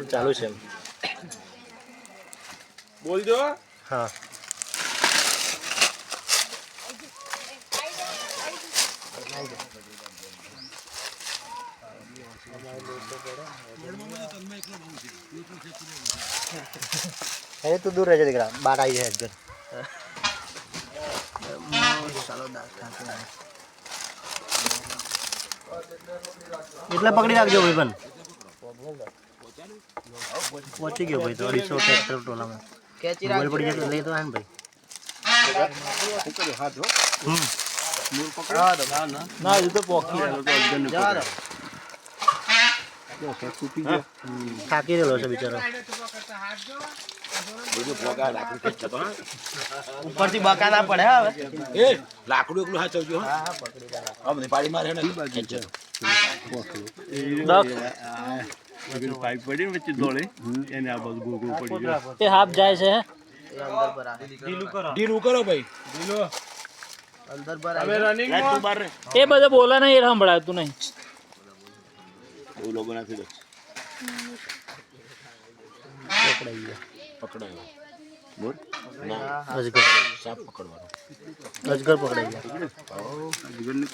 ચાલુ છે બોલજો હા अरे तू दूर रह जा दिख रहा बात आई है इधर એટલા પકડી રાખજો ભાઈ પણ પહોંચી ગયો ભાઈ તો 250 ટ્રેક્ટર ટોલામાં ખેંચી રાખજો પડી જાય લઈ તો આન ભાઈ હાથ હો મૂળ પકડ ના એ તો પોકી જવા દો થાકી ગયેલો છે બિચારો ઉપરથી બકાના પડે હવે એ લાકડું એકલું હાચવજો હા હા પકડી જા આ બધી પાડી મારે ને ખેંચો પાઇપ પડી ને વચ્ચે દોડે એને આ બધું ગોળ ગોળ પડી ગયો એ હાફ જાય છે એ અંદર પર આ ઢીલું કરો ભાઈ ઢીલો અંદર પર હવે રનિંગ તું બાર રે એ બધે બોલા નહીં એ સંભળાતું નહીં બહુ લોકો નાખી દે પકડાયો બોલ ના અજગર સાપ પકડવાનો અજગર પકડાઈ ગયા જીવનની